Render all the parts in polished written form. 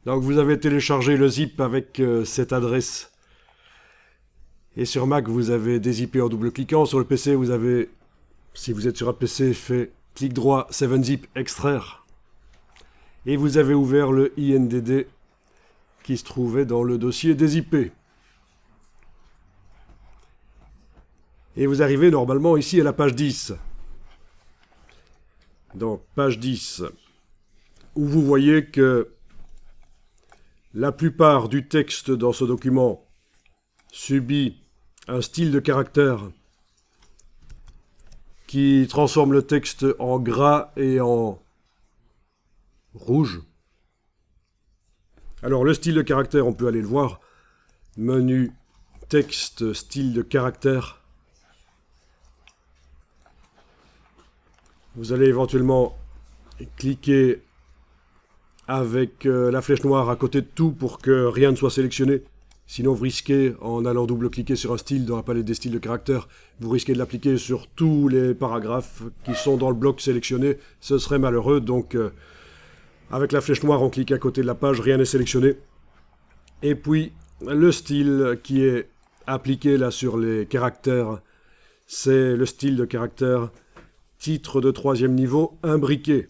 Donc vous avez téléchargé le zip avec cette adresse. Et sur Mac, vous avez dézippé en double-cliquant. Sur le PC, vous avez, si vous êtes sur un PC, fait clic droit, 7-zip, extraire. Et vous avez ouvert le INDD qui se trouvait dans le dossier dézippé. Et vous arrivez normalement ici à la page 10. Donc, page 10, où vous voyez que la plupart du texte dans ce document subit un style de caractère qui transforme le texte en gras et en rouge. Alors, le style de caractère, on peut aller le voir. Menu, texte, style de caractère. Vous allez éventuellement cliquer avec la flèche noire à côté de tout pour que rien ne soit sélectionné. Sinon, vous risquez, en allant double-cliquer sur un style dans la palette des styles de caractère, vous risquez de l'appliquer sur tous les paragraphes qui sont dans le bloc sélectionné. Ce serait malheureux, donc avec la flèche noire, on clique à côté de la page, rien n'est sélectionné. Et puis, le style qui est appliqué là sur les caractères, c'est le style de caractère titre de 3e niveau, imbriqué.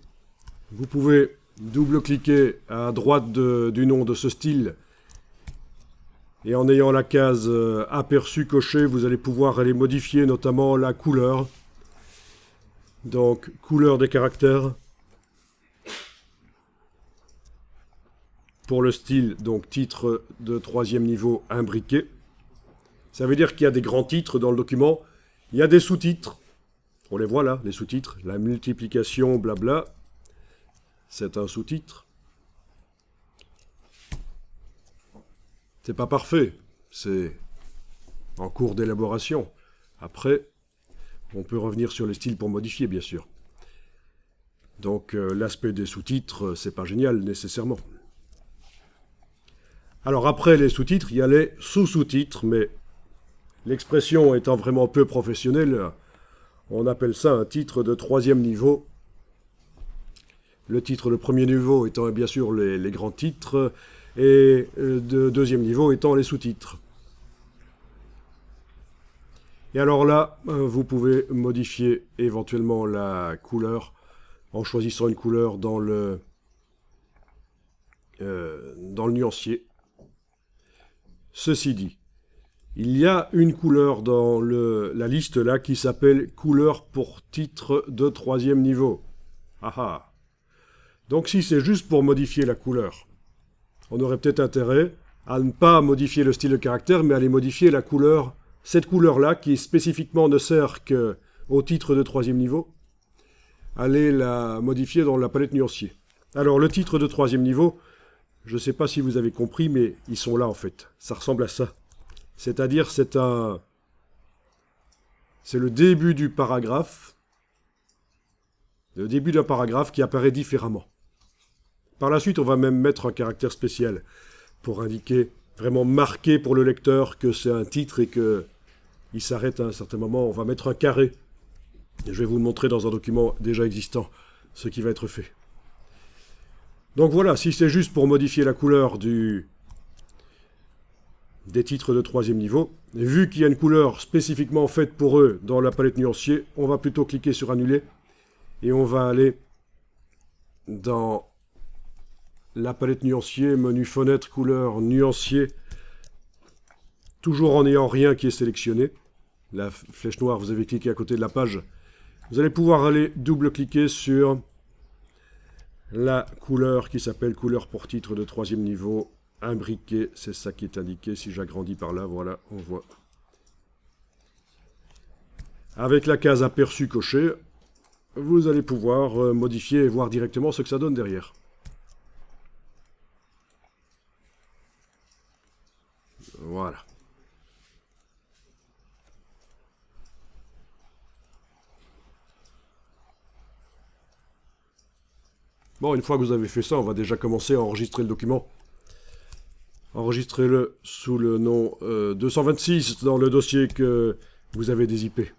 Vous pouvez double-cliquer à droite du nom de ce style. Et en ayant la case aperçu cochée, vous allez pouvoir aller modifier notamment la couleur. Donc, couleur des caractères. Pour le style, donc titre de 3e niveau, imbriqué. Ça veut dire qu'il y a des grands titres dans le document. Il y a des sous-titres. On les voit là, les sous-titres. La multiplication, blabla. C'est un sous-titre. C'est pas parfait. C'est en cours d'élaboration. Après, on peut revenir sur les styles pour modifier, bien sûr. Donc, l'aspect des sous-titres, c'est pas génial, nécessairement. Alors, après les sous-titres, il y a les sous-sous-titres, mais l'expression étant vraiment peu professionnelle, on appelle ça un titre de 3e niveau. Le titre de 1er niveau étant bien sûr les grands titres, et de 2e niveau étant les sous-titres. Et alors là, vous pouvez modifier éventuellement la couleur en choisissant une couleur dans le nuancier. Ceci dit, il y a une couleur dans la liste là qui s'appelle couleur pour titre de 3e niveau. Ah ah. Donc si c'est juste pour modifier la couleur, on aurait peut-être intérêt à ne pas modifier le style de caractère, mais à aller modifier la couleur, cette couleur-là qui spécifiquement ne sert qu'au titre de 3e niveau, allez la modifier dans la palette nuancier. Alors le titre de 3e niveau, je ne sais pas si vous avez compris, mais ils sont là en fait. Ça ressemble à ça. C'est-à-dire c'est le début du paragraphe, le début d'un paragraphe qui apparaît différemment. Par la suite, on va même mettre un caractère spécial pour indiquer, vraiment marquer pour le lecteur que c'est un titre et qu'il s'arrête à un certain moment. On va mettre un carré. Et je vais vous le montrer dans un document déjà existant, ce qui va être fait. Donc voilà, si c'est juste pour modifier la couleur des titres de 3e niveau, vu qu'il y a une couleur spécifiquement faite pour eux dans la palette nuancier, on va plutôt cliquer sur annuler et on va aller dans la palette nuancier, menu fenêtre, couleur, nuancier, toujours en n'ayant rien qui est sélectionné. La flèche noire, vous avez cliqué à côté de la page. Vous allez pouvoir aller double-cliquer sur la couleur qui s'appelle couleur pour titre de 3e niveau, imbriqué, c'est ça qui est indiqué. Si j'agrandis par là, voilà, on voit. Avec la case aperçu cochée, vous allez pouvoir modifier et voir directement ce que ça donne derrière. Voilà. Bon, une fois que vous avez fait ça, on va déjà commencer à enregistrer le document. Enregistrez-le sous le nom 226 dans le dossier que vous avez dézippé.